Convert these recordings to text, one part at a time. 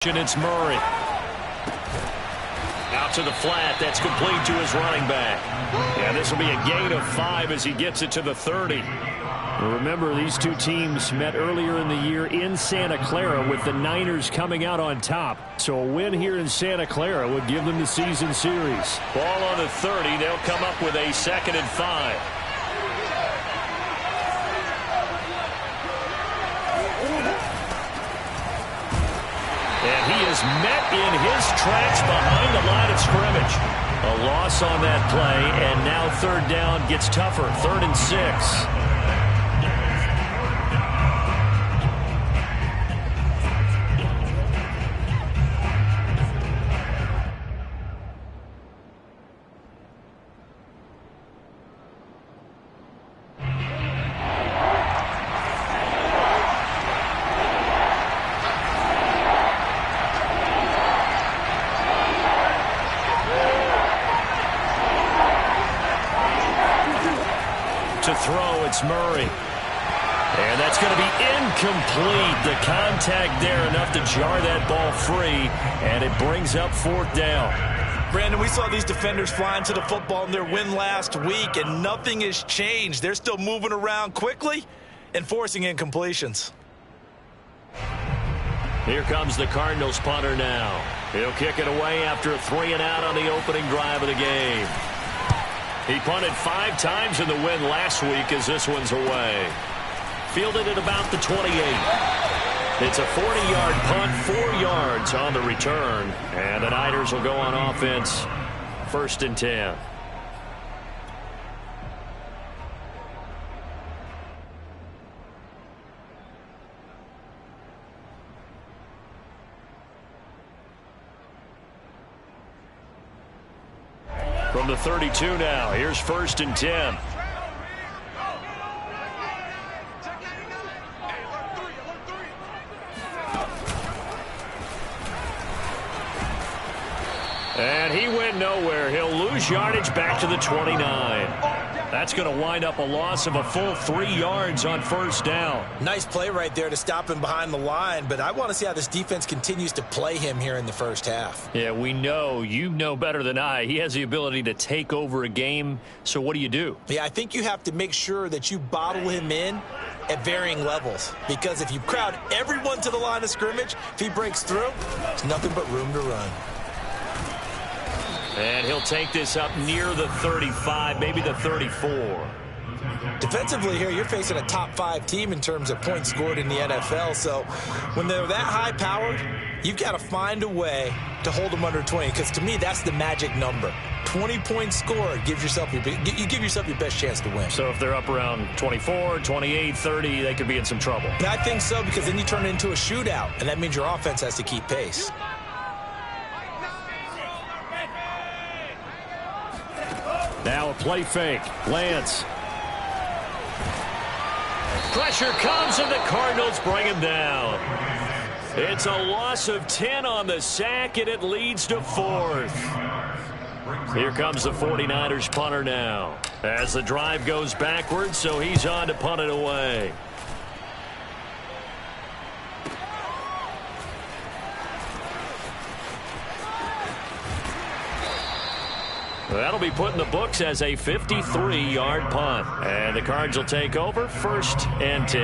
It's Murray. Out to the flat. That's complete to his running back. Yeah, this will be a gain of 5 as he gets it to the 30. Remember, these two teams met earlier in the year in Santa Clara with the Niners coming out on top. So a win here in Santa Clara would give them the season series. Ball on the 30. They'll come up with a 2nd and 5. And he is met in his tracks behind the line of scrimmage. A loss on that play, and now 3rd down gets tougher. 3rd and 6. To throw, it's Murray. And that's going to be incomplete. The contact there enough to jar that ball free, and it brings up 4th down. Brandon, we saw these defenders flying to the football in their win last week, and nothing has changed. They're still moving around quickly and forcing incompletions. Here comes the Cardinals punter now. He'll kick it away after a 3 and out on the opening drive of the game. He punted 5 times in the win last week as this one's away. Fielded at about the 28. It's a 40-yard punt, 4 yards on the return. And the Niners will go on offense, 1st and 10. From the 32 now, here's 1st and 10. And he went nowhere. He'll lose yardage back to the 29. That's going to wind up a loss of a full 3 yards on 1st down. Nice play right there to stop him behind the line, but I want to see how this defense continues to play him here in the 1st half. Yeah, we know. You know better than I. He has the ability to take over a game, so what do? Yeah, I think you have to make sure that you bottle him in at varying levels, because if you crowd everyone to the line of scrimmage, if he breaks through, there's nothing but room to run. And he'll take this up near the 35, maybe the 34. Defensively here, you're facing a top 5 team in terms of points scored in the NFL. So when they're that high-powered, you've got to find a way to hold them under 20. Because to me, that's the magic number. 20 points scored gives yourself you give yourself your best chance to win. So if they're up around 24, 28, 30, they could be in some trouble. And I think so, because then you turn it into a shootout, and that means your offense has to keep pace. Now a play fake. Lance. Pressure comes, and the Cardinals bring him down. It's a loss of 10 on the sack, and it leads to 4th. Here comes the 49ers punter now. As the drive goes backwards, so he's on to punt it away. That'll be put in the books as a 53-yard punt. And the Cards will take over, 1st and 10.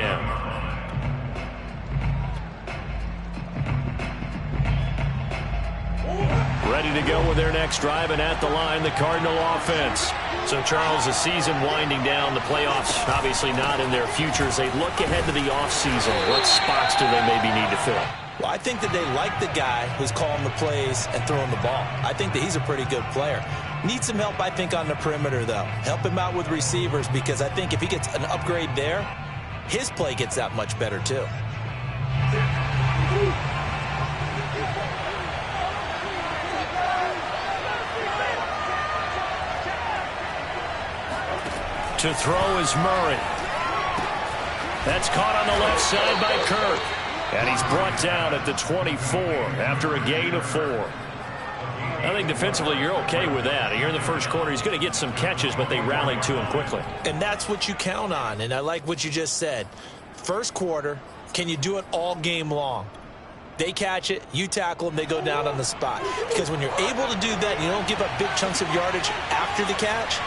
Ready to go with their next drive, and at the line, the Cardinal offense. So, Charles, the season winding down, the playoffs obviously not in their futures. They look ahead to the offseason. What spots do they maybe need to fill? Well, I think that they like the guy who's calling the plays and throwing the ball. I think that he's a pretty good player. Needs some help, I think, on the perimeter, though. Help him out with receivers, because I think if he gets an upgrade there, his play gets that much better, too. To throw is Murray. That's caught on the left side by Kirk. And he's brought down at the 24 after a gain of 4. I think defensively you're okay with that. Here in the 1st quarter, he's going to get some catches, but they rallied to him quickly. And that's what you count on, and I like what you just said. 1st quarter, can you do it all game long? They catch it, you tackle them, they go down on the spot. Because when you're able to do that, you don't give up big chunks of yardage after the catch,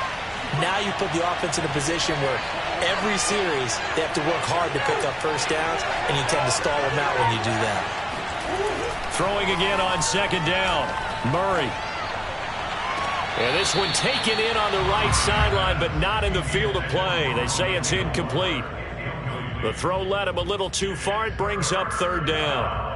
now you put the offense in a position where every series they have to work hard to pick up first downs, and you tend to stall them out when you do that. Throwing again on second down. Murray. And this one taken in on the right sideline, but not in the field of play. They say it's incomplete. The throw led him a little too far. It brings up third down.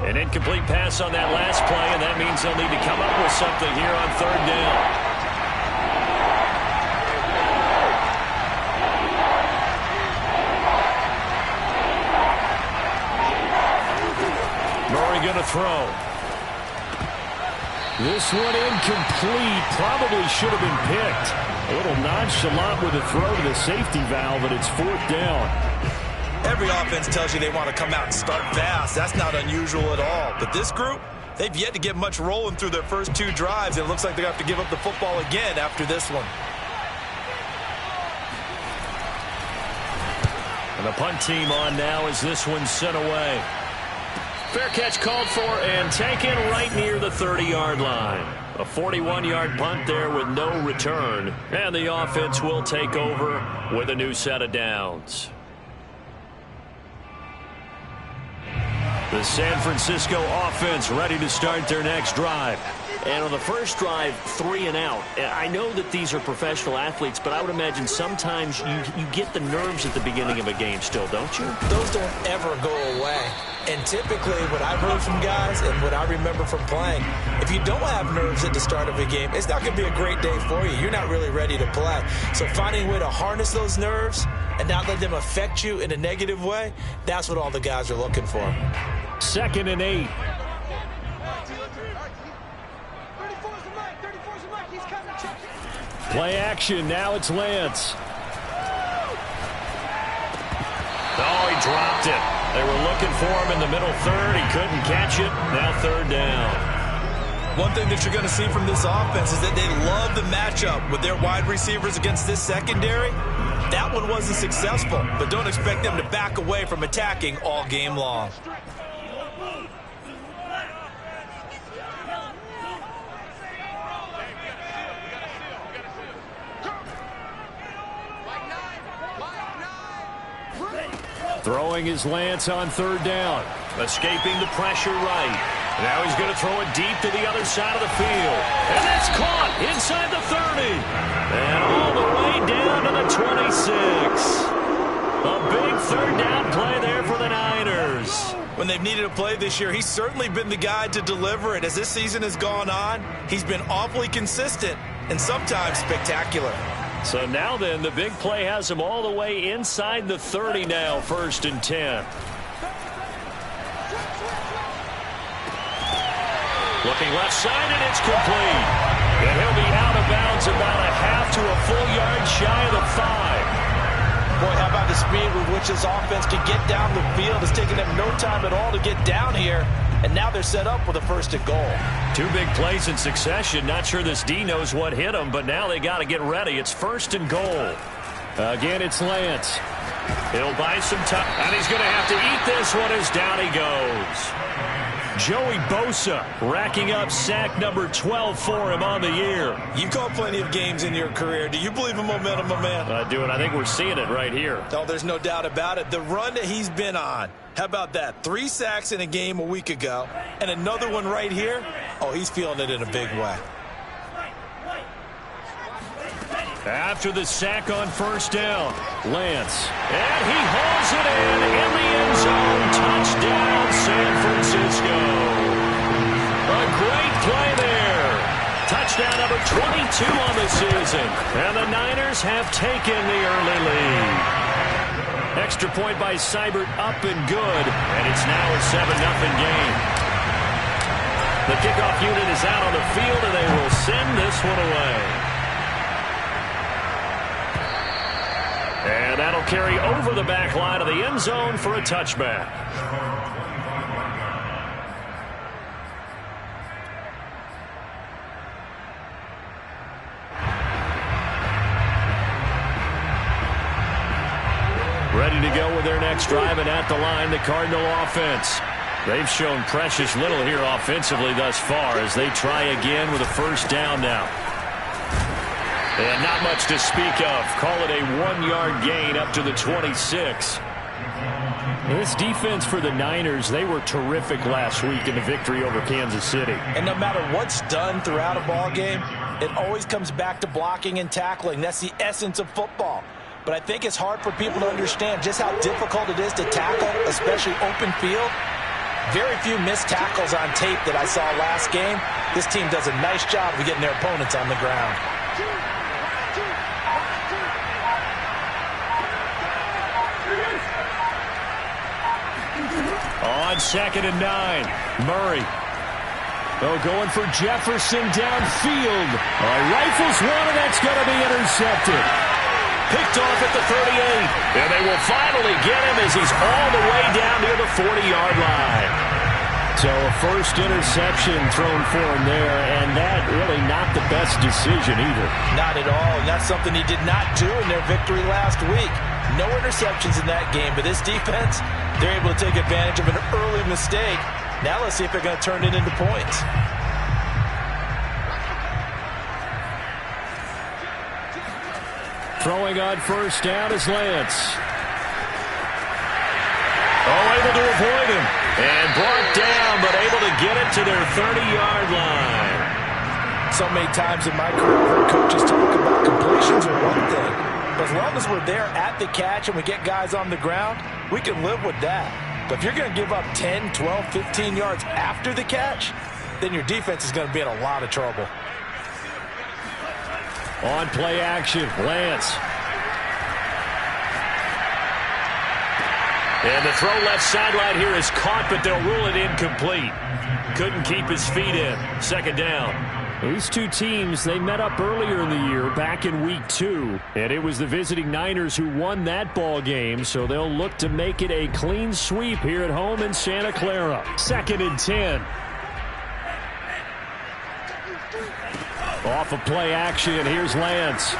An incomplete pass on that last play, and that means they'll need to come up with something here on third down. Murray going to throw. This one incomplete. Probably should have been picked. A little nonchalant with the throw to the safety valve, and it's fourth down. Every offense tells you they want to come out and start fast. That's not unusual at all. But this group, they've yet to get much rolling through their first two drives. It looks like they're going to have to give up the football again after this one. And the punt team on now as this one's sent away. Fair catch called for and taken right near the 30-yard line. A 41-yard punt there with no return. And the offense will take over with a new set of downs. The San Francisco offense ready to start their next drive. And on the first drive, 3 and out. I know that these are professional athletes, but I would imagine sometimes you get the nerves at the beginning of a game still, don't you? Those don't ever go away. And typically what I've heard from guys and what I remember from playing, if you don't have nerves at the start of a game, it's not going to be a great day for you. You're not really ready to play. So finding a way to harness those nerves and not let them affect you in a negative way, that's what all the guys are looking for. 2nd and 8. Play action. Now it's Lance. Oh, he dropped it. They were looking for him in the middle third. He couldn't catch it. Now third down. One thing that you're going to see from this offense is that they love the matchup with their wide receivers against this secondary. That one wasn't successful, but don't expect them to back away from attacking all game long. Throwing is Lance on third down. Escaping the pressure right. Now he's going to throw it deep to the other side of the field. And that's caught inside the 30. And all the way down to the 26. A big third down play there for the Niners. When they've needed a play this year, he's certainly been the guy to deliver it. As this season has gone on, he's been awfully consistent and sometimes spectacular. So now then, the big play has him all the way inside the 30 now, 1st and 10. Looking left side, and it's complete. And he'll be out of bounds about a half to a full yard shy of the 5. Boy, how about the speed with which this offense can get down the field? It's taken them no time at all to get down here. And now they're set up with a 1st and goal. 2 big plays in succession. Not sure this D knows what hit him, but now they got to get ready. It's 1st and goal. Again, it's Lance. He'll buy some time, and he's going to have to eat this one as down he goes. Joey Bosa racking up sack number 12 for him on the year. You've called plenty of games in your career. Do you believe in momentum, my man? I do, and I think we're seeing it right here. Oh, there's no doubt about it. The run that he's been on. How about that? 3 sacks in a game a week ago, and another one right here. Oh, he's feeling it in a big way. After the sack on 1st down, Lance. And he hauls it in the end zone. Touchdown, San Francisco. A great play there. Touchdown number 22 on the season. And the Niners have taken the early lead. Extra point by Seibert up and good. And it's now a 7-0 game. The kickoff unit is out on the field, and they will send this one away. And that'll carry over the back line of the end zone for a touchback. Ready to go with their next drive, and at the line, the Cardinal offense. They've shown precious little here offensively thus far as they try again with a first down now. And not much to speak of. Call it a 1-yard gain up to the 26. This defense for the Niners, they were terrific last week in the victory over Kansas City. And no matter what's done throughout a ball game, it always comes back to blocking and tackling. That's the essence of football. But I think it's hard for people to understand just how difficult it is to tackle, especially open field. Very few missed tackles on tape that I saw last game. This team does a nice job of getting their opponents on the ground. On 2nd and 9, Murray. Oh, going for Jefferson downfield. Rifles one, and that's going to be intercepted. Picked off at the 38. And they will finally get him as he's all the way down near the 40-yard line. So a first interception thrown for him there, and that really not the best decision either. Not at all, and that's something he did not do in their victory last week. No interceptions in that game, but this defense, they're able to take advantage of an early mistake. Now let's see if they're going to turn it into points. Throwing on first down is Lance. Oh, able to avoid him. And brought down, but able to get it to their 30-yard line. So many times in my career, I've heard coaches talk about completions are one thing. But as long as we're there at the catch and we get guys on the ground, we can live with that. But if you're going to give up 10, 12, 15 yards after the catch, then your defense is going to be in a lot of trouble. On play action, Lance. And the throw left sideline here is caught, but they'll rule it incomplete. Couldn't keep his feet in. 2nd down. These two teams, they met up earlier in the year, back in week 2. And it was the visiting Niners who won that ball game, so they'll look to make it a clean sweep here at home in Santa Clara. 2nd and 10. Off of play action, here's Lance.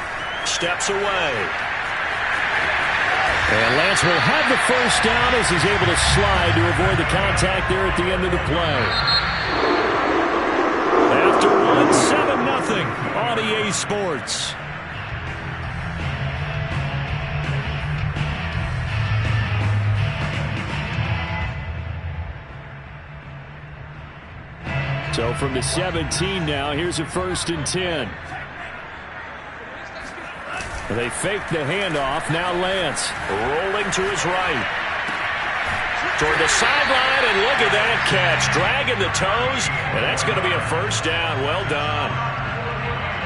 Steps away. And Lance will have the first down as he's able to slide to avoid the contact there at the end of the play. After one, 7-0 on EA Sports. So from the 17 now, here's a 1st and 10. They fake the handoff. Now Lance rolling to his right. Toward the sideline, and look at that catch. Dragging the toes, and that's going to be a first down. Well done.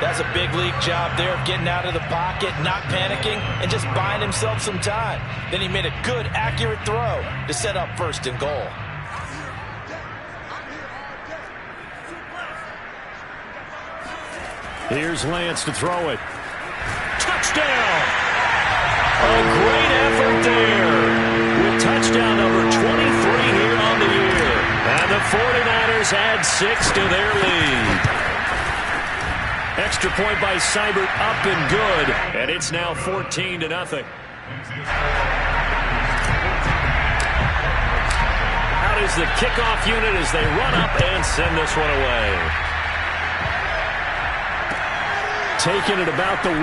That's a big league job there of getting out of the pocket, not panicking, and just buying himself some time. Then he made a good, accurate throw to set up 1st and goal. Here's Lance to throw it. Touchdown! A great effort there. With touchdown number 23 here on the year. And the 49ers add 6 to their lead. Extra point by Seibert up and good. And it's now 14-0. Out is the kickoff unit as they run up and send this one away. Taking it about the 1.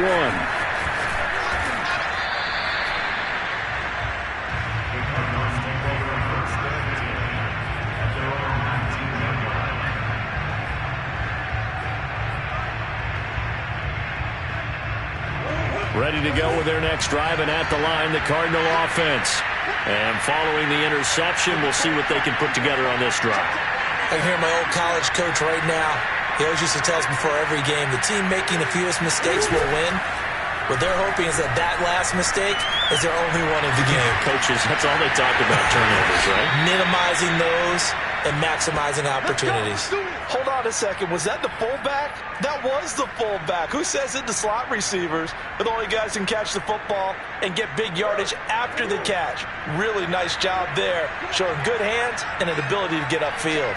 Ready to go with their next drive, and at the line, the Cardinal offense. And following the interception, we'll see what they can put together on this drive. I hear my old college coach right now. He always used to tell us before every game, the team making the fewest mistakes will win. What they're hoping is that last mistake is their only one of the game. Coaches, that's all they talk about, turnovers, right? Minimizing those and maximizing opportunities. Hold on a second. Was that the fullback? That was the fullback. Who says it? The slot receivers are the only guys who can catch the football and get big yardage after the catch. Really nice job there, showing good hands and an ability to get upfield.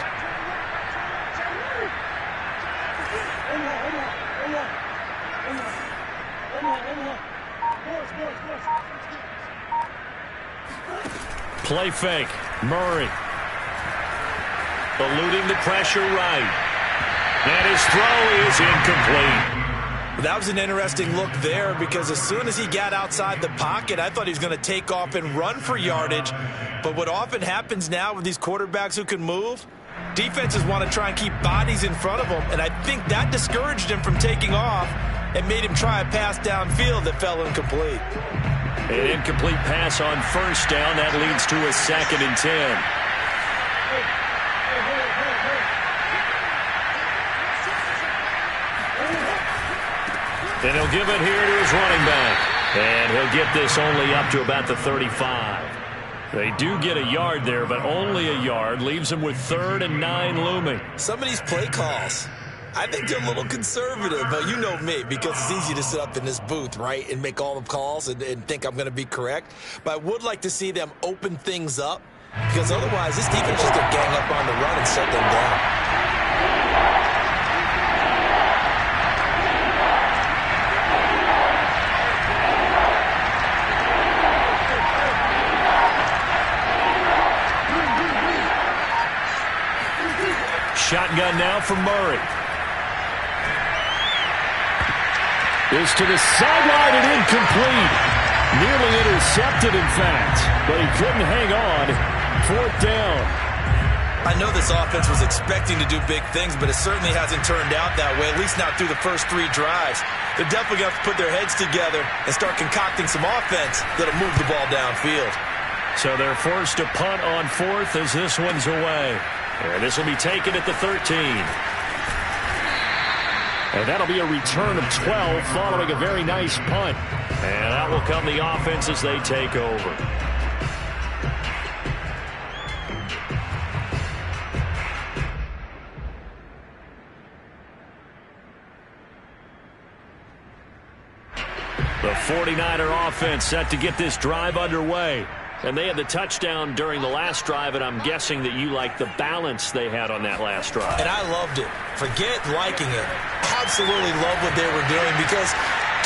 Play fake. Murray. Eluding the pressure right. And his throw is incomplete. That was an interesting look there because as soon as he got outside the pocket, I thought he was going to take off and run for yardage. But what often happens now with these quarterbacks who can move, defenses want to try and keep bodies in front of them, and I think that discouraged him from taking off and made him try a pass downfield that fell incomplete. An incomplete pass on first down. That leads to a 2nd and 10. And he'll give it here to his running back. And he'll get this only up to about the 35. They do get a yard there, but only a yard. Leaves them with 3rd and 9 looming. Some of these play calls, I think they're a little conservative. But you know me, because it's easy to sit up in this booth, right, and make all the calls and think I'm going to be correct. But I would like to see them open things up, because otherwise this defense is going to gang up on the run and shut them down. Shotgun now for Murray. Is to the sideline and incomplete. Nearly intercepted, in fact, but he couldn't hang on. 4th down. I know this offense was expecting to do big things, but it certainly hasn't turned out that way, at least not through the first 3 drives. They're definitely going to have to put their heads together and start concocting some offense that'll move the ball downfield. So they're forced to punt on 4th as this one's away. And this will be taken at the 13. And that'll be a return of 12 following a very nice punt. And out will come the offense as they take over. The 49er offense set to get this drive underway. And they had the touchdown during the last drive, and I'm guessing that you like the balance they had on that last drive. And I loved it. Forget liking it. Absolutely love what they were doing, because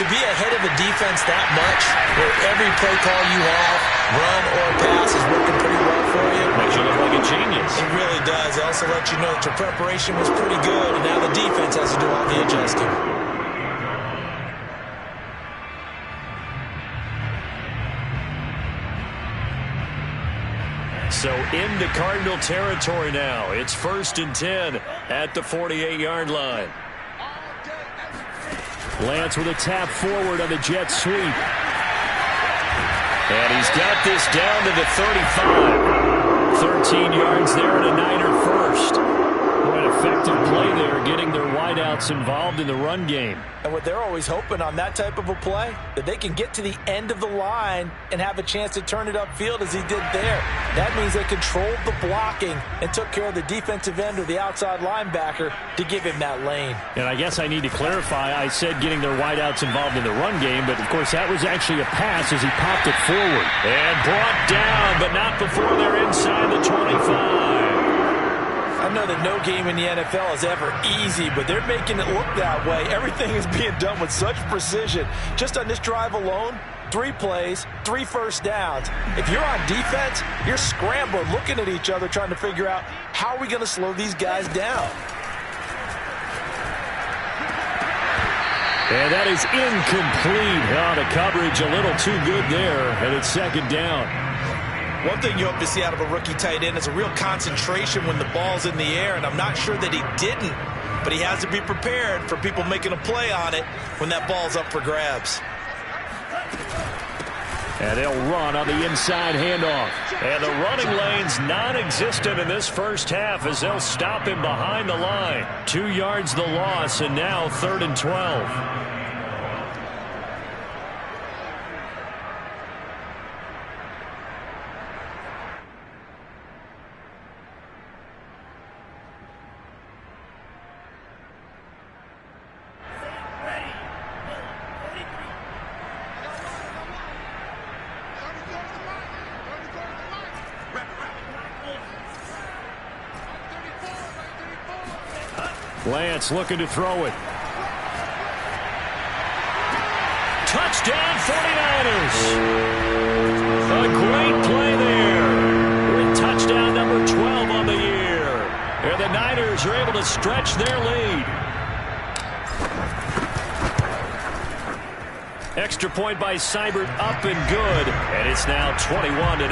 to be ahead of a defense that much, where every play call you have, run or pass, is working pretty well for you. Makes you look like a genius. It really does. It also lets you know that your preparation was pretty good, and now the defense has to do all the adjusting. So into Cardinal territory now. It's 1st and 10 at the 48-yard line. Lance with a tap forward on the jet sweep. And he's got this down to the 35. 13 yards there and a Niner first. What an effective play there, getting their wideouts involved in the run game. And what they're always hoping on that type of a play, that they can get to the end of the line and have a chance to turn it upfield as he did there. That means they controlled the blocking and took care of the defensive end or the outside linebacker to give him that lane. And I guess I need to clarify, I said getting their wideouts involved in the run game, but of course that was actually a pass as he popped it forward. And brought down, but not before they're inside the 25. I know that no game in the NFL is ever easy, but they're making it look that way. Everything is being done with such precision. Just on this drive alone, 3 plays, 3 first downs. If you're on defense, you're scrambling, looking at each other, trying to figure out how are we going to slow these guys down. And that is incomplete. Out of coverage, a little too good there, and it's 2nd down. One thing you hope to see out of a rookie tight end is a real concentration when the ball's in the air, and I'm not sure that he didn't, but he has to be prepared for people making a play on it when that ball's up for grabs. And they'll run on the inside handoff. And the running lane's non-existent in this first half as they'll stop him behind the line. 2 yards the loss, and now 3rd and 12. Lance looking to throw it. Touchdown 49ers. A great play there. With touchdown number 12 on the year. And the Niners are able to stretch their lead. Extra point by Seibert, up and good. And it's now 21-0.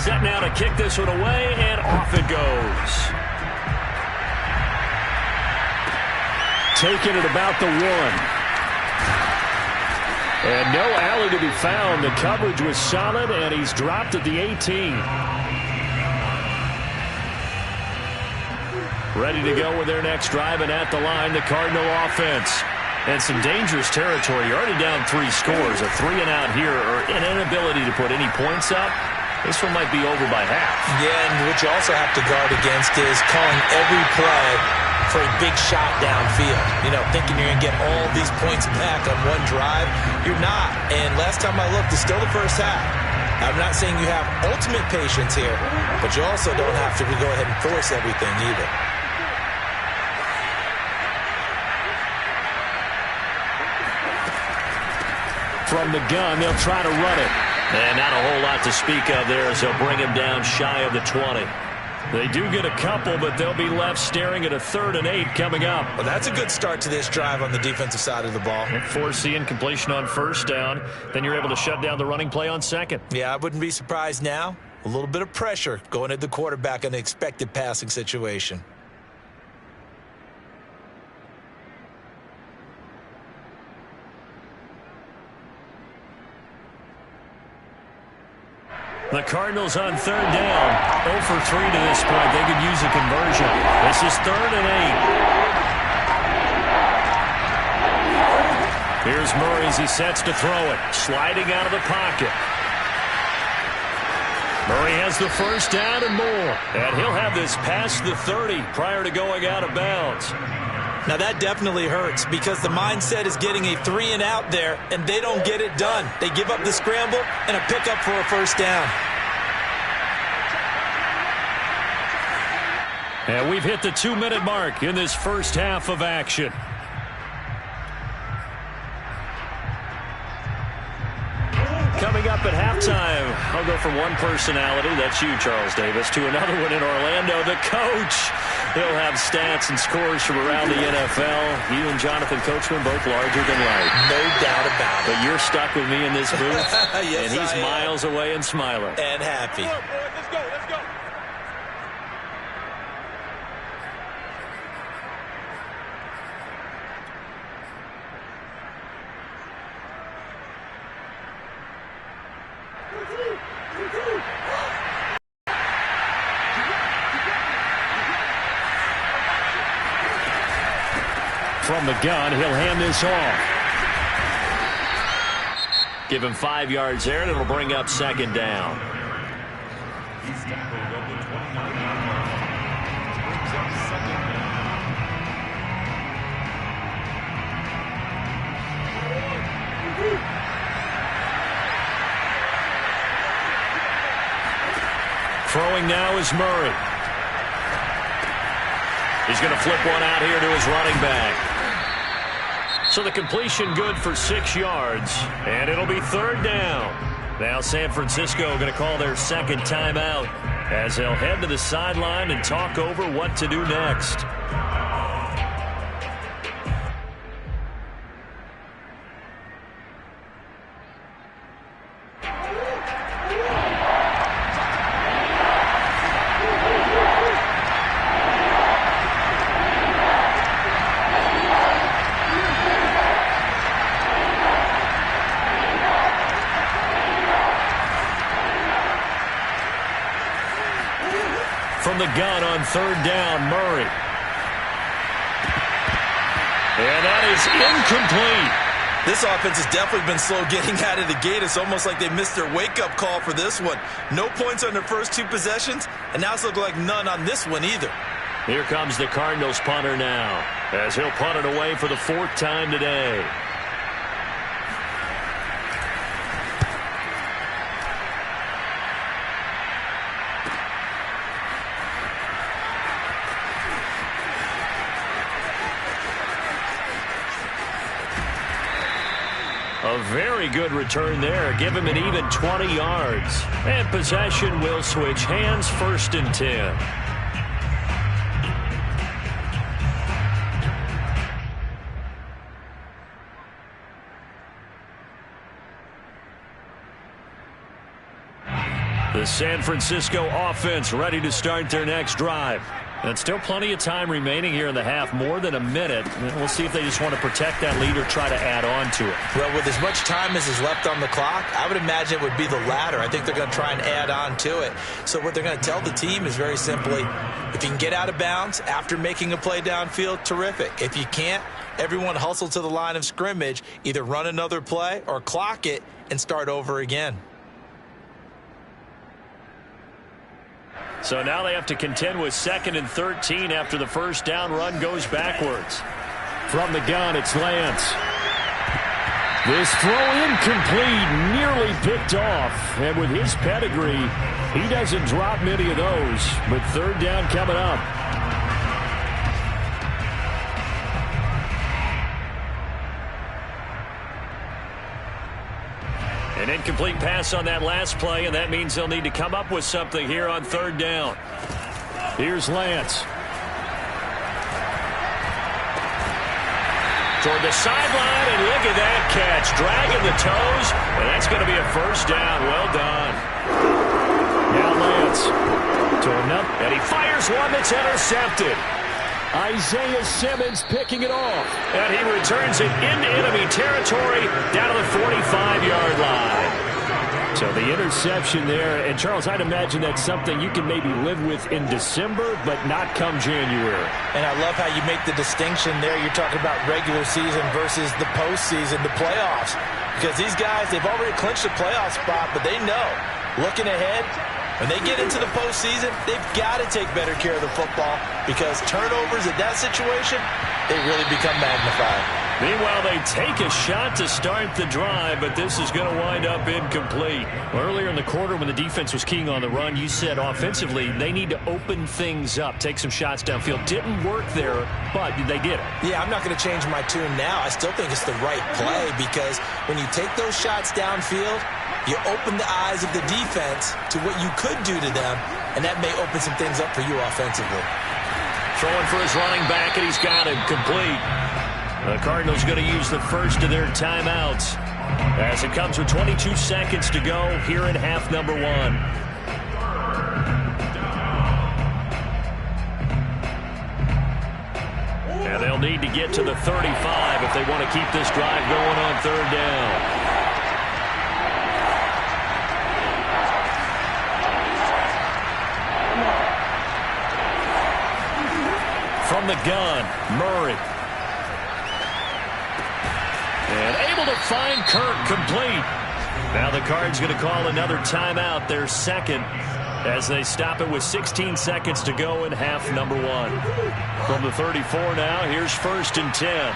Set now to kick this one away, and off it goes. Taking it about the 1. And no alley to be found. The coverage was solid, and he's dropped at the 18. Ready to go with their next drive, and at the line, the Cardinal offense. And some dangerous territory. You're already down 3 scores. A 3-and-out here, or an inability to put any points up. This one might be over by half. Yeah, and what you also have to guard against is calling every play for a big shot downfield. You know, thinking you're going to get all these points back on one drive. You're not. And last time I looked, it's still the first half. I'm not saying you have ultimate patience here, but you also don't have to go ahead and force everything either. From the gun, they'll try to run it. And not a whole lot to speak of there as they'll bring him down shy of the 20. They do get a couple, but they'll be left staring at a 3rd and 8 coming up. Well, that's a good start to this drive on the defensive side of the ball. Force the incompletion on 1st down. Then you're able to shut down the running play on 2nd. Yeah, I wouldn't be surprised now. A little bit of pressure going at the quarterback in an expected passing situation. The Cardinals on 3rd down. 0 for 3 to this point. They could use a conversion. This is 3rd and 8. Here's Murray as he sets to throw it. Sliding out of the pocket. Murray has the 1st down and more. And he'll have this past the 30 prior to going out of bounds. Now that definitely hurts because the mindset is getting a 3-and-out there, and they don't get it done. They give up the scramble and a pickup for a 1st down. And we've hit the 2-minute mark in this first half of action. Coming up at halftime, I'll go from one personality, that's you, Charles Davis, to another one in Orlando, the coach. He'll have stats and scores from around the NFL. You and Jonathan Coachman both larger than life. No doubt about it. But you're stuck with me in this booth, yes, and he's miles away and smiling. And happy. Let's go, let's go. From the gun, he'll hand this off. Give him 5 yards there, and it'll bring up 2nd down. Throwing now is Murray. He's going to flip one out here to his running back. So the completion good for 6 yards, and it'll be 3rd down. Now San Francisco going to call their 2nd timeout as they'll head to the sideline and talk over what to do next. From the gun on 3rd down, Murray. And that is incomplete. This offense has definitely been slow getting out of the gate. It's almost like they missed their wake-up call for this one. No points on their first 2 possessions, and now it's looking like none on this one either. Here comes the Cardinals punter now, as he'll punt it away for the 4th time today. A very good return there. Give him an even 20 yards. And possession will switch hands, 1st and 10. The San Francisco offense ready to start their next drive. And still plenty of time remaining here in the half, more than a minute. We'll see if they just want to protect that lead or try to add on to it. Well, with as much time as is left on the clock, I would imagine it would be the latter. I think they're going to try and add on to it. So what they're going to tell the team is very simply, if you can get out of bounds after making a play downfield, terrific. If you can't, everyone hustle to the line of scrimmage, either run another play or clock it and start over again. So now they have to contend with 2nd and 13 after the first down run goes backwards. From the gun, it's Lance. This throw incomplete, nearly picked off. And with his pedigree, he doesn't drop many of those. But 3rd down coming up. An incomplete pass on that last play, and that means they'll need to come up with something here on 3rd down. Here's Lance. Toward the sideline, and look at that catch. Dragging the toes, and that's going to be a 1st down. Well done. Now Lance. To another, and he fires one that's intercepted. Isaiah Simmons picking it off. And he returns it into enemy territory down to the 45-yard line. So the interception there. And, Charles, I'd imagine that's something you can maybe live with in December, but not come January. And I love how you make the distinction there. You're talking about regular season versus the postseason, the playoffs. Because these guys, they've already clinched a playoff spot, but they know, looking ahead, when they get into the postseason, they've got to take better care of the football because turnovers in that situation, they really become magnified. Meanwhile, they take a shot to start the drive, but this is going to wind up incomplete. Earlier in the quarter when the defense was keying on the run, you said offensively they need to open things up, take some shots downfield. Didn't work there, but they did it. Yeah, I'm not going to change my tune now. I still think it's the right play because when you take those shots downfield, you open the eyes of the defense to what you could do to them, and that may open some things up for you offensively. Throwing for his running back, and he's got him complete. The Cardinals going to use the first of their timeouts as it comes with 22 seconds to go here in half number 1. And they'll need to get to the 35 if they want to keep this drive going on 3rd down. From the gun, Murray. And able to find Kirk complete. Now the Cards going to call another timeout, their 2nd, as they stop it with 16 seconds to go in half number 1. From the 34 now, here's 1st and 10.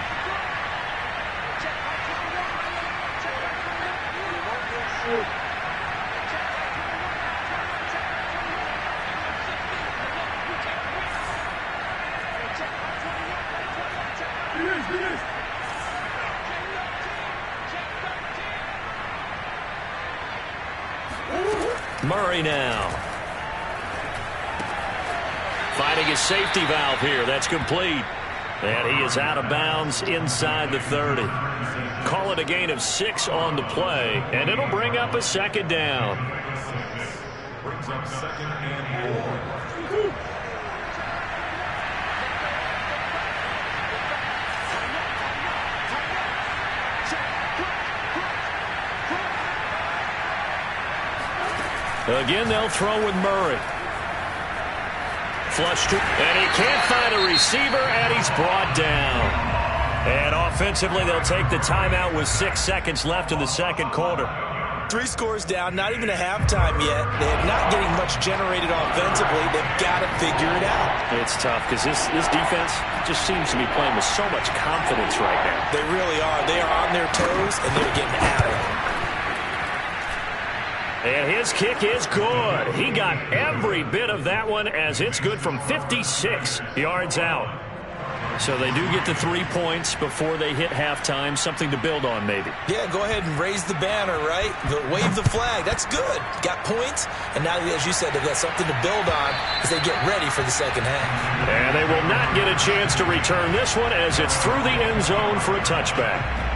Murray now. Finding his safety valve here. That's complete. And he is out of bounds inside the 30. Call it a gain of 6 on the play, and it'll bring up a 2nd down. Brings up 2nd and 4. Again, they'll throw with Murray. Flushed, and he can't find a receiver, and he's brought down. And offensively, they'll take the timeout with 6 seconds left in the 2nd quarter. 3 scores down, not even a halftime yet. They're not getting much generated offensively. They've got to figure it out. It's tough because this defense just seems to be playing with so much confidence right now. They really are. They are on their toes, and they're getting at it. And his kick is good. He got every bit of that one as it's good from 56 yards out. So they do get the 3 points before they hit halftime. Something to build on, maybe. Yeah, go ahead and raise the banner, right? Wave the flag. That's good. Got points. And now, as you said, they've got something to build on as they get ready for the second half. And they will not get a chance to return this one as it's through the end zone for a touchback.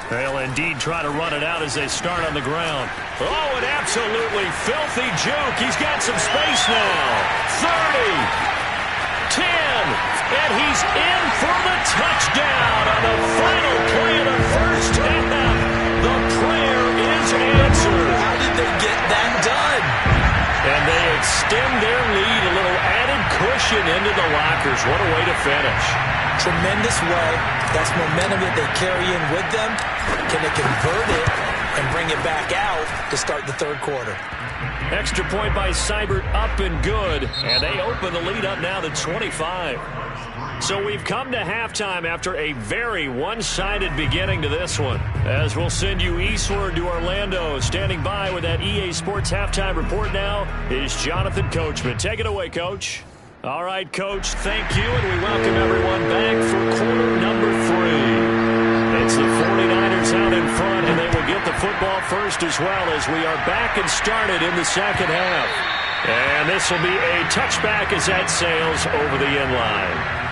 They'll indeed try to run it out as they start on the ground. Oh, an absolutely filthy juke. He's got some space now. 30, 10, and he's in for the touchdown on the final play of the first half. The prayer is answered. How did they get that done? And they extend their lead, a little added cushion into the lockers. What a way to finish. Tremendous way. That's momentum that they carry in with them. Can they convert it and bring it back out to start the third quarter? Extra point by Seibert, up and good. And they open the lead up now to 25. So we've come to halftime after a very one-sided beginning to this one. As we'll send you eastward to Orlando. Standing by with that EA Sports halftime report now is Jonathan Coachman. Take it away, Coach. All right, Coach, thank you, and we welcome everyone back for quarter number 3. It's the 49ers out in front, and they will get the football first as well as we are back and started in the second half. And this will be a touchback as that sails over the end line.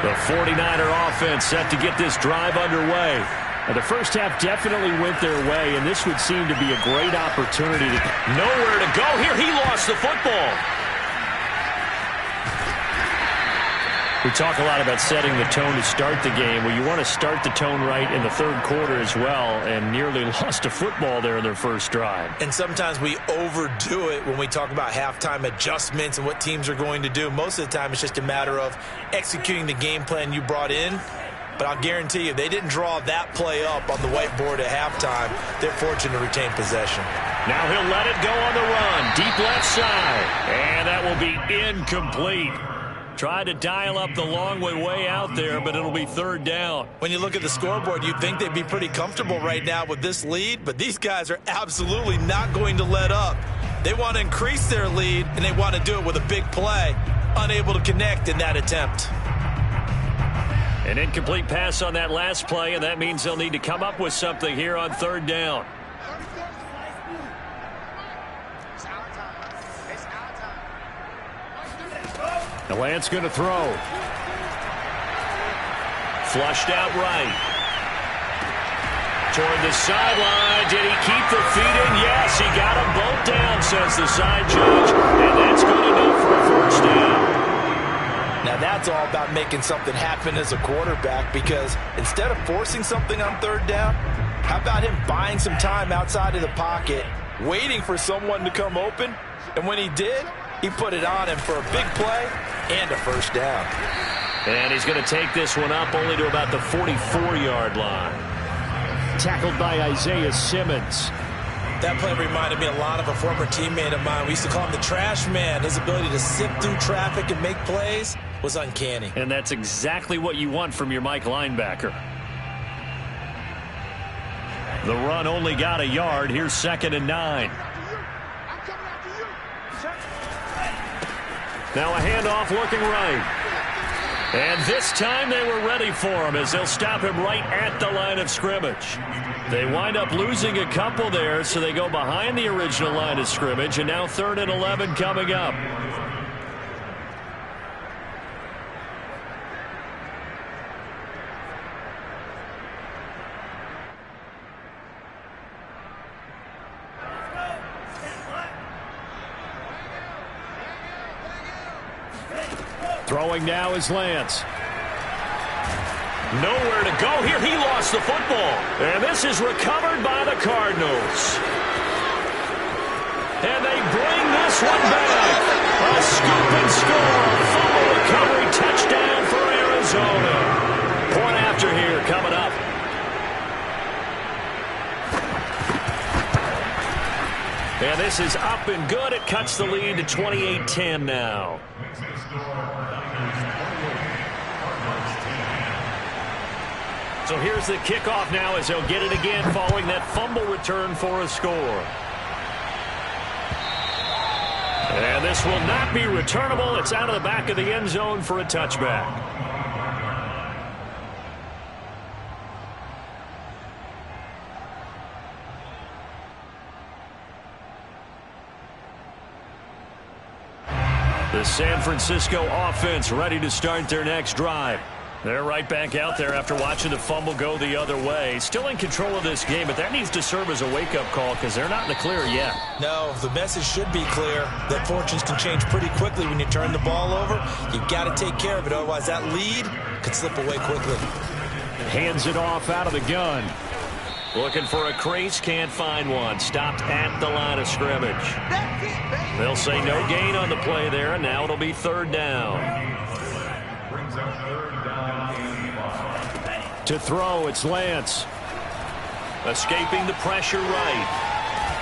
The 49er offense set to get this drive underway. And the first half definitely went their way, and this would seem to be a great opportunity. Nowhere to go here. He lost the football. We talk a lot about setting the tone to start the game. Well, you want to start the tone right in the third quarter as well, and nearly lost a football there in their first drive. And sometimes we overdo it when we talk about halftime adjustments and what teams are going to do. Most of the time, it's just a matter of executing the game plan you brought in. But I'll guarantee you, they didn't draw that play up on the whiteboard at halftime. They're fortunate to retain possession. Now he'll let it go on the run. Deep left side. And that will be incomplete. Tried to dial up the long way out there, but it'll be third down. When you look at the scoreboard, you'd think they'd be pretty comfortable right now with this lead, but these guys are absolutely not going to let up. They want to increase their lead, and they want to do it with a big play. Unable to connect in that attempt. An incomplete pass on that last play, and that means they'll need to come up with something here on third down. The Lance going to throw. Flushed out right. Toward the sideline. Did he keep the feet in? Yes, he got them both down, says the side judge. And that's good enough for a first down. Now that's all about making something happen as a quarterback, because instead of forcing something on third down, how about him buying some time outside of the pocket, waiting for someone to come open, and when he did, he put it on him for a big play and a first down. And he's going to take this one up only to about the 44-yard line. Tackled by Isaiah Simmons. That play reminded me a lot of a former teammate of mine. We used to call him the trash man. His ability to sift through traffic and make plays was uncanny. And that's exactly what you want from your Mike linebacker. The run only got a yard. Here's 2nd and 9. Now a handoff looking right. And this time they were ready for him as they'll stop him right at the line of scrimmage. They wind up losing a couple there, so they go behind the original line of scrimmage, and now 3rd and 11 coming up. Throwing now is Lance. Nowhere to go here. He lost the football. And this is recovered by the Cardinals. And they bring this one back. A scoop and score. A fumble recovery touchdown for This is up and good. It cuts the lead to 28-10 now. So here's the kickoff now as they'll get it again following that fumble return for a score. And this will not be returnable. It's out of the back of the end zone for a touchback. The San Francisco offense ready to start their next drive. They're right back out there after watching the fumble go the other way. Still in control of this game, but that needs to serve as a wake-up call because they're not in the clear yet. No, the message should be clear that fortunes can change pretty quickly when you turn the ball over. You've got to take care of it, otherwise that lead could slip away quickly. Hands it off out of the gun. Looking for a crease, can't find one. Stopped at the line of scrimmage. They'll say no gain on the play there, and now it'll be third down. To throw, it's Lance. Escaping the pressure right.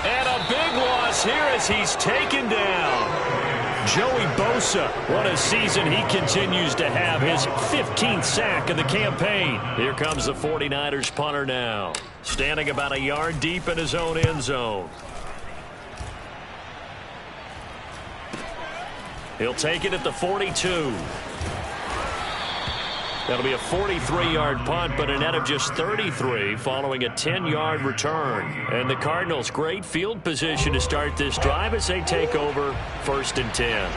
And a big loss here as he's taken down. Joey Bosa, what a season he continues to have. His 15th sack of the campaign. Here comes the 49ers punter now. Standing about a yard deep in his own end zone. He'll take it at the 42. That'll be a 43-yard punt, but a net of just 33 following a 10-yard return. And the Cardinals, great field position to start this drive as they take over 1st and 10.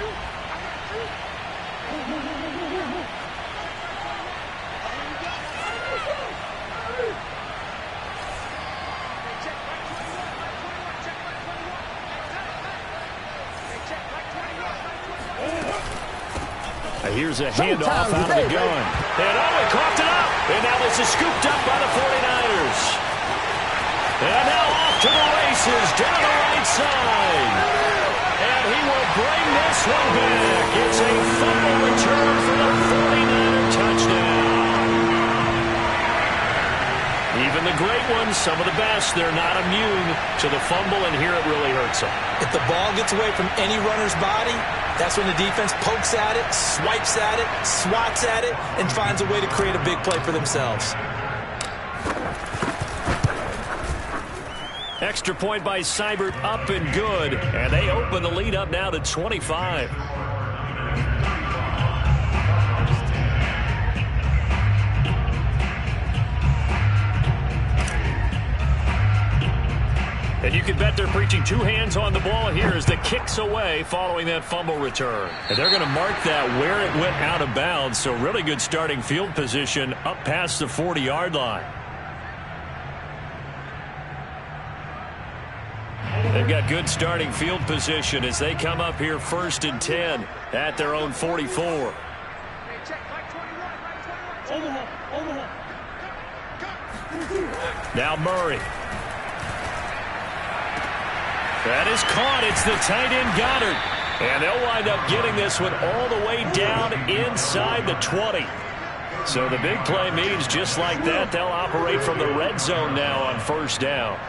Here's a handoff out of the gun. And he coughed it up. And now this is scooped up by the 49ers. And now off to the races down the right side. And he will bring this one back. It's a fumble return for the 49er touchdown. Even the great ones, some of the best, they're not immune to the fumble, and here it really hurts them. If the ball gets away from any runner's body, that's when the defense pokes at it, swipes at it, swats at it, and finds a way to create a big play for themselves. Extra point by Seibert, up and good. And they open the lead up now to 25. And you can bet they're preaching two hands on the ball here as the kick's away following that fumble return. And they're going to mark that where it went out of bounds. So really good starting field position up past the 40-yard line. They've got good starting field position as they come up here 1st and 10 at their own 44. Now Murray. That is caught. It's the tight end Goddard. And they'll wind up getting this one all the way down inside the 20. So the big play means just like that, they'll operate from the red zone now on 1st down.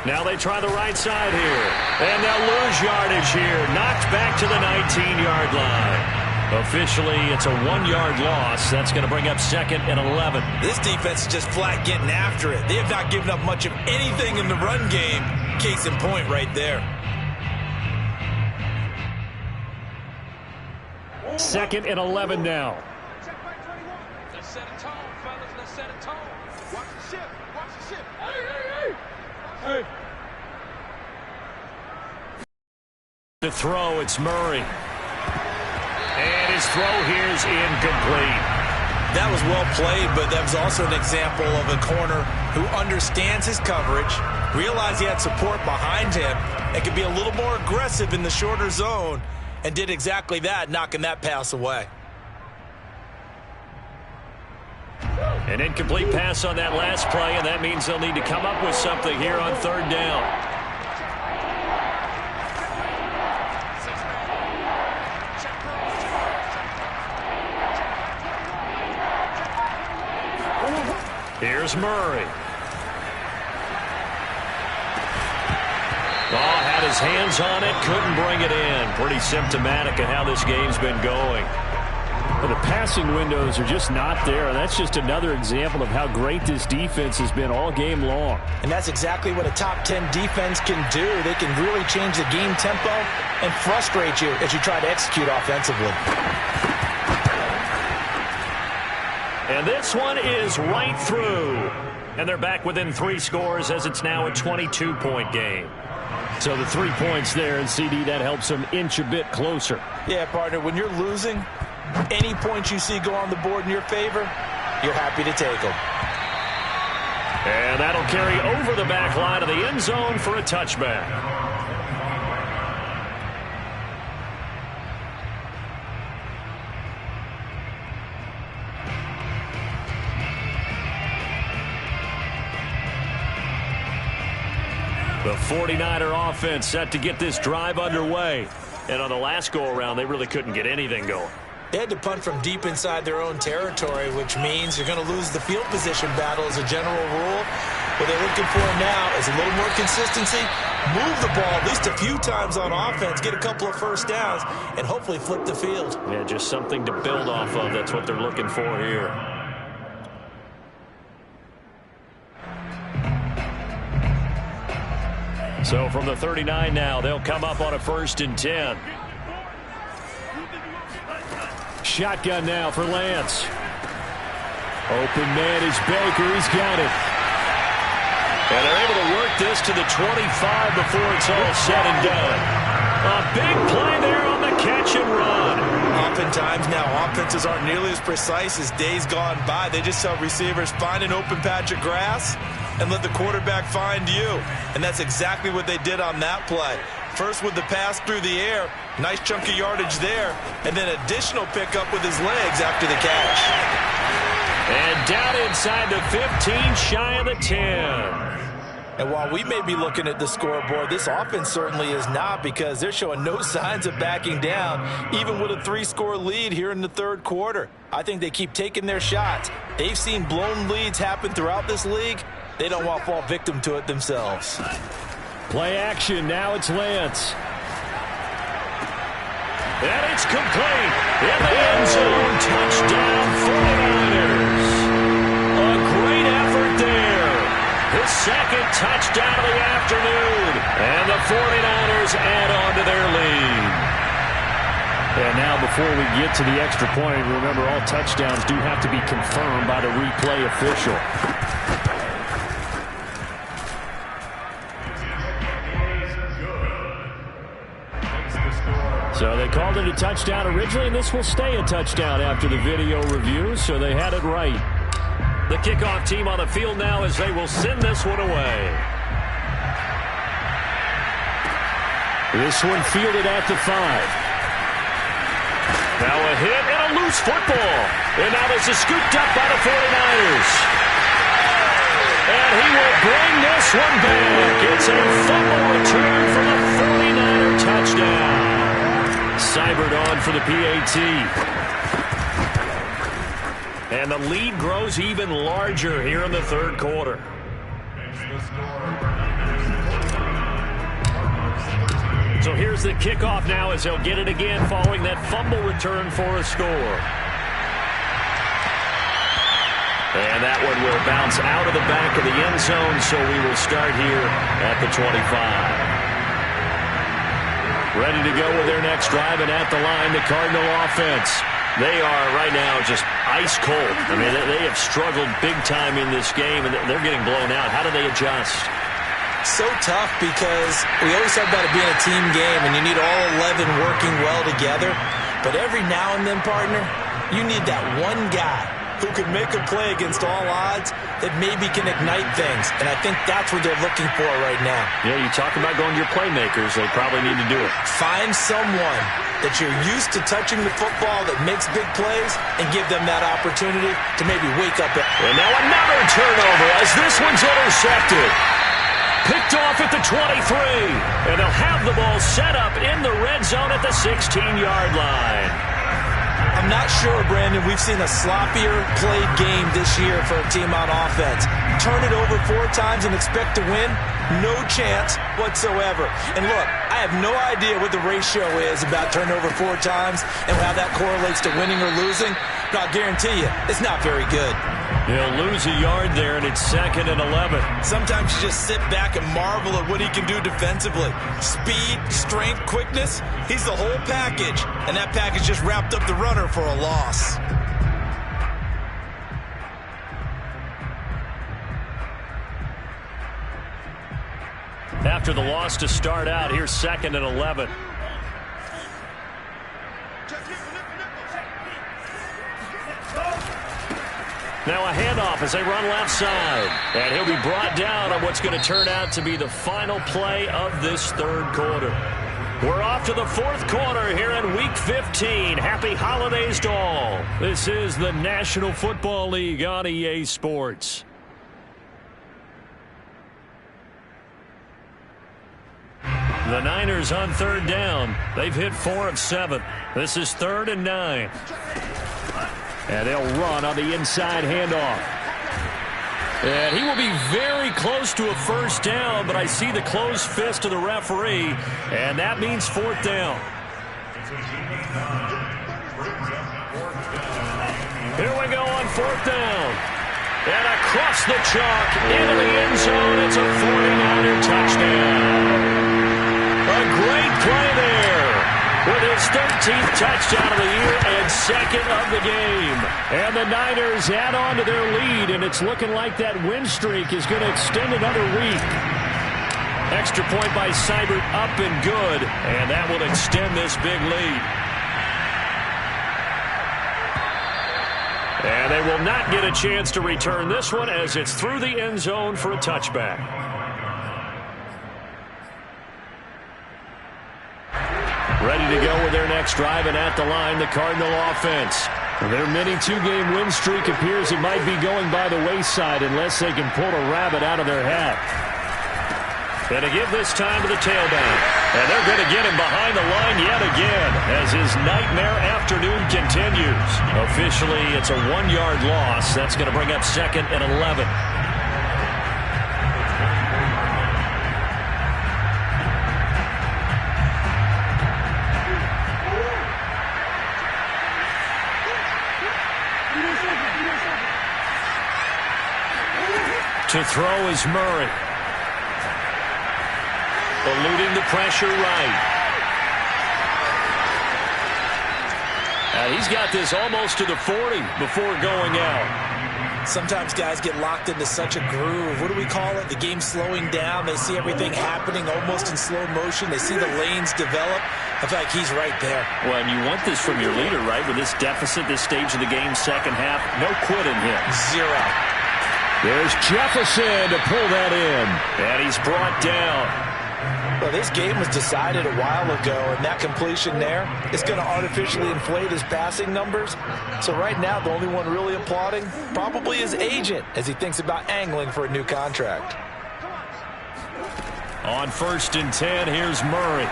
Now they try the right side here. And they'll lose yardage here. Knocked back to the 19-yard line. Officially, it's a 1-yard loss. That's going to bring up 2nd and 11. This defense is just flat getting after it. They have not given up much of anything in the run game. Case in point right there. 2nd and 11 now. Let's set a tone, fellas. Let's set a tone. Watch the ship. Watch the ship. Hey. To throw, it's Murray. And his throw here is incomplete. That was well played, but that was also an example of a corner who understands his coverage, realized he had support behind him, and could be a little more aggressive in the shorter zone, and did exactly that, knocking that pass away. An incomplete pass on that last play, and that means they'll need to come up with something here on 3rd down. Here's Murray. Oh, had his hands on it, couldn't bring it in. Pretty symptomatic of how this game's been going. Well, the passing windows are just not there. That's just another example of how great this defense has been all game long. And that's exactly what a top 10 defense can do. They can really change the game tempo and frustrate you as you try to execute offensively. And this one is right through. And they're back within 3 scores as it's now a 22-point game. So the 3 points there, and CD, that helps them inch a bit closer. Yeah, partner, when you're losing, any points you see go on the board in your favor, you're happy to take them. And that'll carry over the back line of the end zone for a touchback. The 49er offense set to get this drive underway. And on the last go-around, they really couldn't get anything going. They had to punt from deep inside their own territory, which means you're going to lose the field position battle as a general rule. What they're looking for now is a little more consistency, move the ball at least a few times on offense, get a couple of first downs, and hopefully flip the field. Yeah, just something to build off of. That's what they're looking for here. So from the 39 now, they'll come up on a 1st and 10. Shotgun now for Lance. Open man is Baker. He's got it. And they're able to work this to the 25 before it's all said and done. A big play there on the catch and run. Oftentimes now, offenses aren't nearly as precise as days gone by. They just tell receivers, find an open patch of grass and let the quarterback find you. And that's exactly what they did on that play. First with the pass through the air, nice chunk of yardage there, and then additional pickup with his legs after the catch. And down inside the 15, shy of the 10. And while we may be looking at the scoreboard, this offense certainly is not, because they're showing no signs of backing down, even with a 3-score lead here in the 3rd quarter. I think they keep taking their shots. They've seen blown leads happen throughout this league. They don't want to fall victim to it themselves. Play action. Now it's Lance. And it's complete. In the end zone. Touchdown 49ers. A great effort there. His 2nd touchdown of the afternoon. And the 49ers add on to their lead. And now before we get to the extra point, remember all touchdowns do have to be confirmed by the replay official. So they called it a touchdown originally, and this will stay a touchdown after the video review, so they had it right. The kickoff team on the field now as they will send this one away. This one fielded at the 5. Now a hit and a loose football. And now this is scooped up by the 49ers. And he will bring this one back. It's a fumble return for the 49er touchdown. Seibert on for the PAT. And the lead grows even larger here in the 3rd quarter. So here's the kickoff now as they'll get it again following that fumble return for a score. And that one will bounce out of the back of the end zone, so we will start here at the 25. Ready to go with their next drive, and at the line, the Cardinal offense. They are right now just ice cold. I mean, they have struggled big time in this game, and they're getting blown out. How do they adjust? So tough, because we always talk about it being a team game, and you need all 11 working well together. But every now and then, partner, you need that one guy who could make a play against all odds that maybe can ignite things. And I think that's what they're looking for right now. Yeah, you talk about going to your playmakers. They probably need to do it. Find someone that you're used to touching the football that makes big plays and give them that opportunity to maybe wake up. And now another turnover as this one's intercepted. Picked off at the 23. And they'll have the ball set up in the red zone at the 16-yard line. I'm not sure, Brandon, we've seen a sloppier played game this year for a team on offense. Turn it over 4 times and expect to win? No chance whatsoever. And look, I have no idea what the ratio is about turnover 4 times and how that correlates to winning or losing, but I'll guarantee you, it's not very good. He'll lose a yard there, and it's 2nd and 11. Sometimes you just sit back and marvel at what he can do defensively. Speed, strength, quickness, he's the whole package. And that package just wrapped up the runner for a loss. After the loss to start out, here's 2nd and 11. Now a handoff as they run left side. And he'll be brought down on what's going to turn out to be the final play of this 3rd quarter. We're off to the 4th quarter here in Week 15. Happy holidays to all. This is the National Football League on EA Sports. The Niners on 3rd down. They've hit 4 of 7. This is 3rd and 9. And they'll run on the inside handoff. And he will be very close to a 1st down, but I see the closed fist of the referee, and that means 4th down. Here we go on 4th down. And across the chalk into the end zone, it's a 49er touchdown. A great play there with his 13th touchdown of the year and 2nd of the game. And the Niners add on to their lead, and it's looking like that win streak is going to extend another week. Extra point by Seibert up and good, and that will extend this big lead. And they will not get a chance to return this one as it's through the end zone for a touchback. Ready to go with their next drive, and at the line, the Cardinal offense. Their mini 2-game win streak appears it might be going by the wayside unless they can pull a rabbit out of their hat. And to give this time to the tailback. And they're going to get him behind the line yet again as his nightmare afternoon continues. Officially, it's a 1-yard loss. That's going to bring up 2nd and 11. To throw is Murray. Eluding the pressure right. And he's got this almost to the 40 before going out. Sometimes guys get locked into such a groove. What do we call it? The game slowing down. They see everything happening almost in slow motion. They see the lanes develop. I feel like he's right there. Well, and you want this from your leader, right? With this deficit, this stage of the game, 2nd half, no quitting him. 0. There's Jefferson to pull that in. And he's brought down. Well, this game was decided a while ago, and that completion there is going to artificially inflate his passing numbers. So right now, the only one really applauding probably his agent as he thinks about angling for a new contract. On 1st and 10, here's Murray.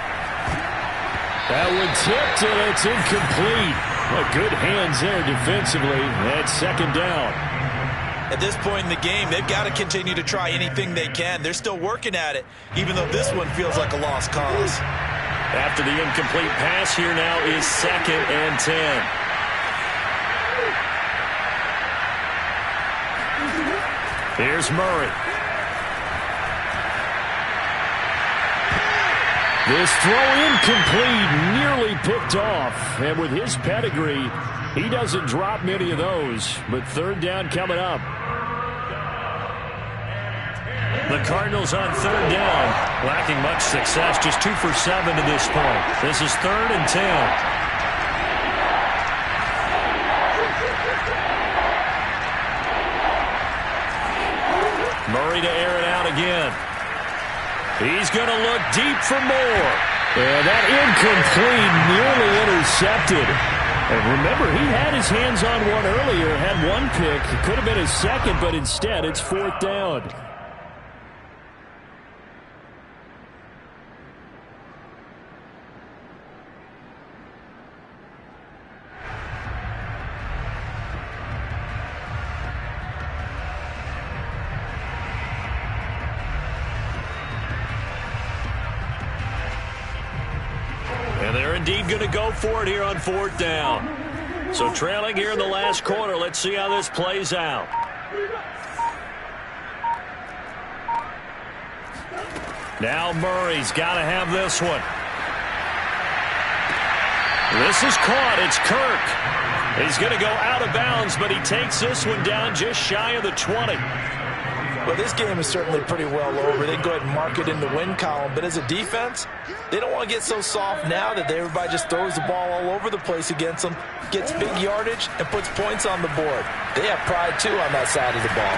That one tipped, and it's incomplete. Well, good hands there defensively. That's 2nd down. At this point in the game, they've got to continue to try anything they can. They're still working at it, even though this one feels like a lost cause. After the incomplete pass, here now is 2nd and 10. Here's Murray. This throw incomplete, nearly picked off. And with his pedigree, he doesn't drop many of those. But 3rd down coming up. The Cardinals on 3rd down, lacking much success, just 2 for 7 to this point. This is 3rd and 10. Murray to air it out again. He's going to look deep for more. And that incomplete, nearly intercepted. And remember, he had his hands on one earlier, had one pick. It could have been his 2nd, but instead it's 4th down. indeed going to go for it here on 4th down. So trailing here in the last quarter. Let's see how this plays out. Now Murray's got to have this one. This is caught. It's Kirk. He's going to go out of bounds, but he takes this one down just shy of the 20. Well, this game is certainly pretty well over. They can go ahead and mark it in the win column. But as a defense, they don't want to get so soft now that everybody just throws the ball all over the place against them, gets big yardage, and puts points on the board. They have pride, too, on that side of the ball.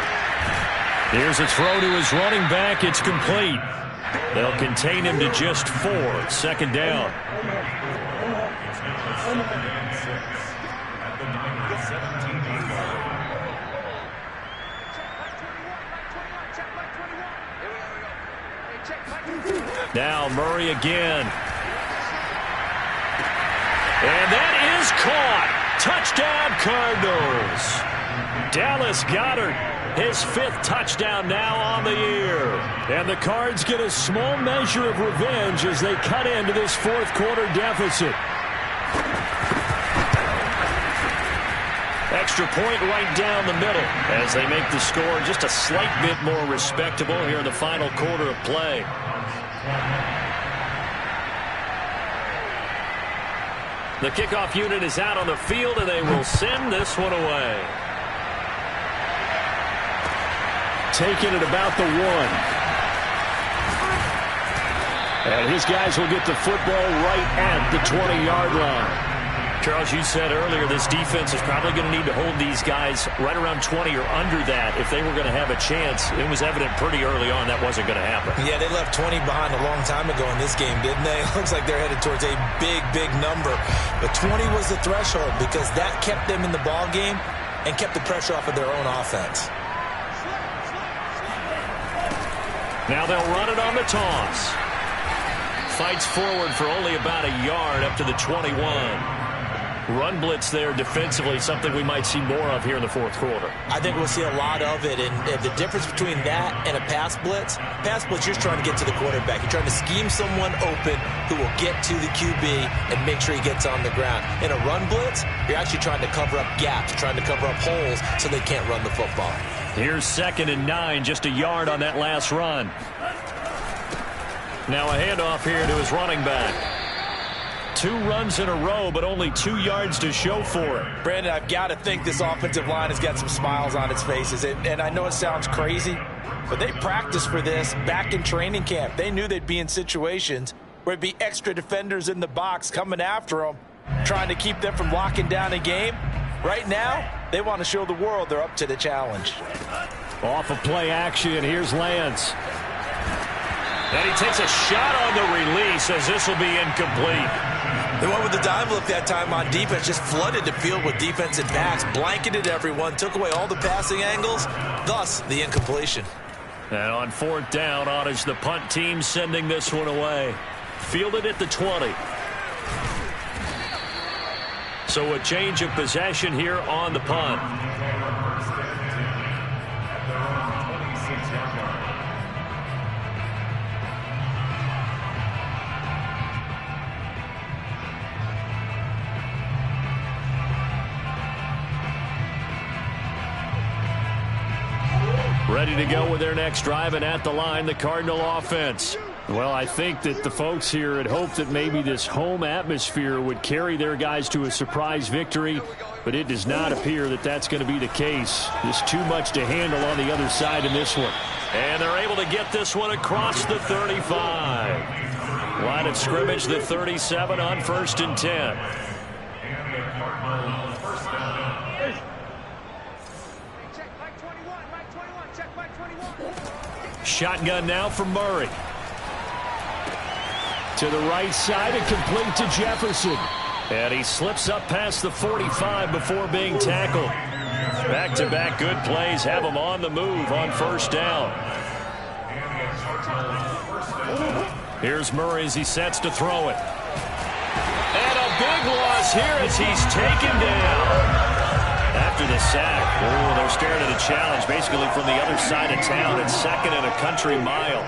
Here's a throw to his running back. It's complete. They'll contain him to just 4. 2nd down. Now Murray again. And that is caught. Touchdown Cardinals. Dallas Goedert, his 5th touchdown now on the year. And the Cards get a small measure of revenge as they cut into this 4th quarter deficit. Extra point right down the middle as they make the score just a slight bit more respectable here in the final quarter of play. The kickoff unit is out on the field, and they will send this one away. Taking it about the 1. And his guys will get the football right at the 20-yard line. Charles, you said earlier this defense is probably going to need to hold these guys right around 20 or under that if they were going to have a chance. It was evident pretty early on that wasn't going to happen. Yeah, they left 20 behind a long time ago in this game, didn't they? It looks like they're headed towards a big, big number. But 20 was the threshold because that kept them in the ball game and kept the pressure off of their own offense. Now they'll run it on the toss. Fights forward for only about a yard up to the 21. Run blitz there defensively, something we might see more of here in the 4th quarter. I think we'll see a lot of it, and the difference between that and a pass blitz, you're trying to get to the quarterback. You're trying to scheme someone open who will get to the QB and make sure he gets on the ground. In a run blitz, you're actually trying to cover up gaps, trying to cover up holes so they can't run the football. Here's 2nd and 9, just a yard on that last run. Now a handoff here to his running back. 2 runs in a row, but only 2 yards to show for it. Brandon, I've got to think this offensive line has got some smiles on its faces. And I know it sounds crazy, but they practiced for this back in training camp. They knew they'd be in situations where there'd be extra defenders in the box coming after them, trying to keep them from locking down a game. Right now, they want to show the world they're up to the challenge. Off of play action, here's Lance. And he takes a shot on the release as this will be incomplete. They went with the dime look that time on defense, just flooded the field with defensive backs, blanketed everyone, took away all the passing angles, thus the incompletion. And on 4th down, on is the punt team sending this one away. Fielded at the 20. So a change of possession here on the punt. Ready to go with their next drive, and at the line, the Cardinal offense. Well, I think that the folks here had hoped that maybe this home atmosphere would carry their guys to a surprise victory, but it does not appear that that's going to be the case. There's too much to handle on the other side in this one. And they're able to get this one across the 35. Line of scrimmage, the 37 on 1st and 10. Shotgun now for Murray. To the right side and complete to Jefferson. And he slips up past the 45 before being tackled. Back-to-back good plays have him on the move on 1st down. Here's Murray as he sets to throw it. And a big loss here as he's taken down. After the sack, they're staring at a challenge basically from the other side of town. It's 2nd and a country mile.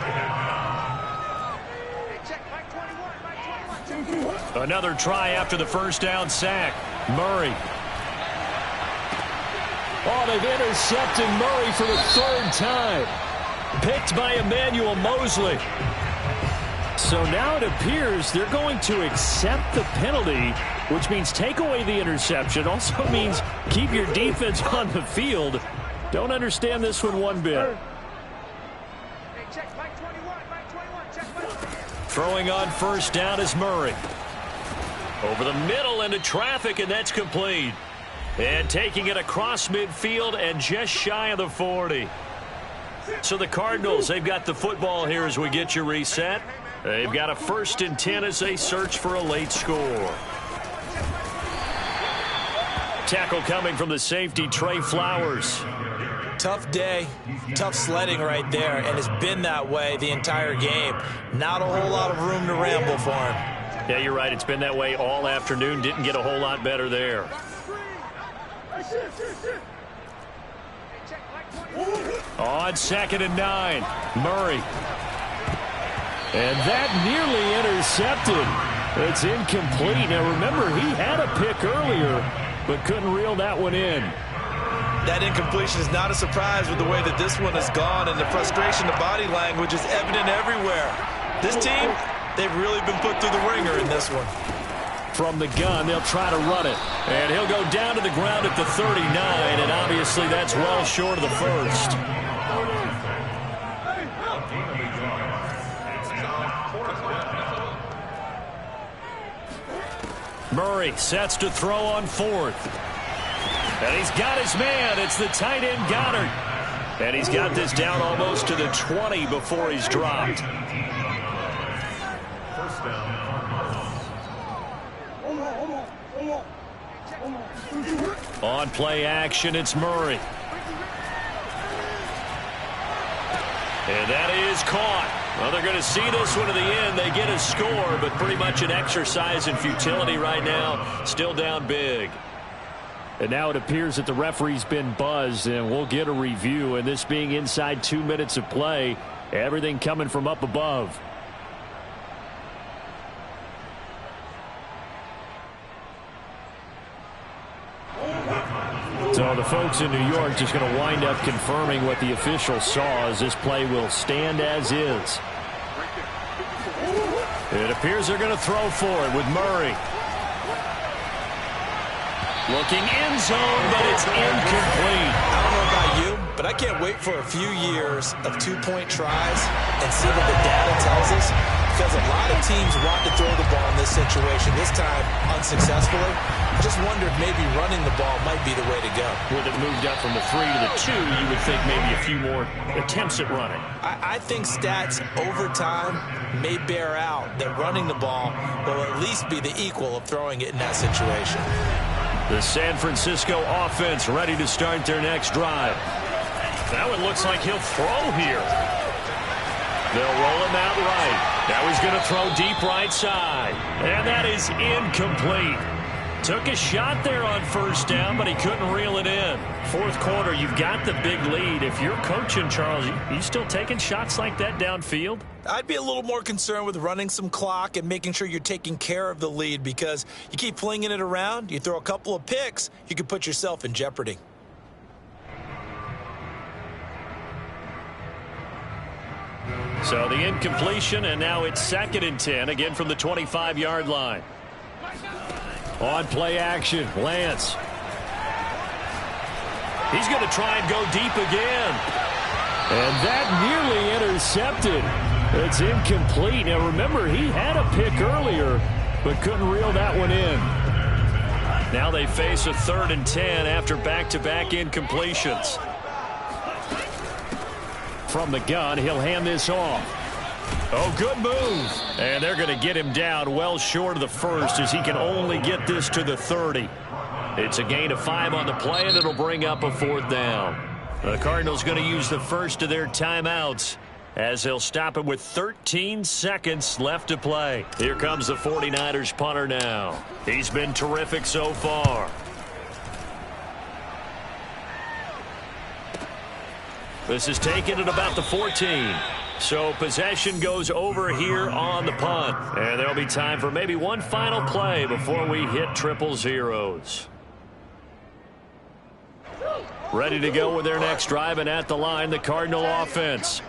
Another try after the first down sack. Murray. Oh, they've intercepted Murray for the third time. Picked by Emmanuel Mosley. So now it appears they're going to accept the penalty, which means take away the interception. Also means keep your defense on the field. Don't understand this one bit. Throwing on first down is Murray. Over the middle into traffic, and that's complete. And taking it across midfield and just shy of the 40. So the Cardinals, they've got the football here as we get you reset. They've got a 1st and 10 as they search for a late score. Tackle coming from the safety, Trey Flowers. Tough day, tough sledding right there, and it's been that way the entire game. Not a whole lot of room to ramble for him. Yeah, you're right. It's been that way all afternoon. Didn't get a whole lot better there. On 2nd and 9, Murray. And that nearly intercepted. It's incomplete. Now, remember, he had a pick earlier, but couldn't reel that one in. That incompletion is not a surprise with the way that this one has gone, and the frustration, the body language is evident everywhere. This team, they've really been put through the ringer in this one. From the gun, they'll try to run it. And he'll go down to the ground at the 39, and obviously that's well short of the first. Murray sets to throw on 4th. And he's got his man. It's the tight end Goddard. And he's got this down almost to the 20 before he's dropped. First down. On play action, it's Murray. And that is caught. Well, they're going to see this one to the end. They get a score, but pretty much an exercise in futility right now. Still down big. And now it appears that the referee's been buzzed, and we'll get a review. And this being inside 2 minutes of play, everything coming from up above. So the folks in New York just going to wind up confirming what the official saw, as this play will stand as is. It appears they're going to throw for it with Murray. Looking end zone, but it's incomplete. I don't know about you, but I can't wait for a few years of two-point tries and see what the data tells us, because a lot of teams want to throw the ball in this situation. This time, unsuccessfully. Just wonder if maybe running the ball might be the way to go. With it moved up from the 3 to the 2, you would think maybe a few more attempts at running. I think stats over time may bear out that running the ball will at least be the equal of throwing it in that situation. The San Francisco offense ready to start their next drive. That one looks like he'll throw here. They'll roll him out right. Now he's going to throw deep right side. And that is incomplete. Took a shot there on first down, but he couldn't reel it in. Fourth quarter, you've got the big lead. If you're coaching, Charles, you still taking shots like that downfield? I'd be a little more concerned with running some clock and making sure you're taking care of the lead, because you keep flinging it around, you throw a couple of picks, you can put yourself in jeopardy. So the incompletion, and now it's 2nd and 10, again from the 25-yard line. On play action, Lance. He's going to try and go deep again. And that nearly intercepted. It's incomplete. Now remember, he had a pick earlier, but couldn't reel that one in. Now they face a 3rd and 10 after back-to-back incompletions. From the gun, he'll hand this off. Oh, good move. And they're going to get him down well short of the first, as he can only get this to the 30. It's a gain of 5 on the play, and it'll bring up a 4th down. The Cardinals going to use the first of their timeouts, as they'll stop it with 13 seconds left to play. Here comes the 49ers punter now. He's been terrific so far. This is taken at about the 14. So possession goes over here on the punt. And there'll be time for maybe one final play before we hit triple zeros. Ready to go with their next drive, and at the line, the Cardinal offense.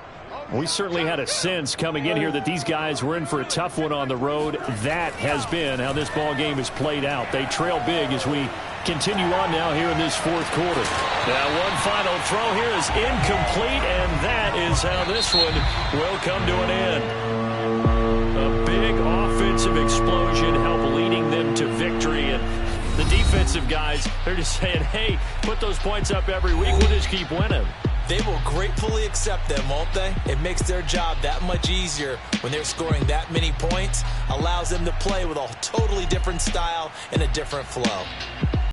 We certainly had a sense coming in here that these guys were in for a tough one on the road. That has been how this ball game has played out. They trail big as we continue on now here in this fourth quarter. Now one final throw here is incomplete, and that is how this one will come to an end. A big offensive explosion helped leading them to victory, and the defensive guys, they're just saying, hey, put those points up every week. We'll just keep winning. They will gratefully accept them, won't they? It makes their job that much easier when they're scoring that many points. Allows them to play with a totally different style and a different flow.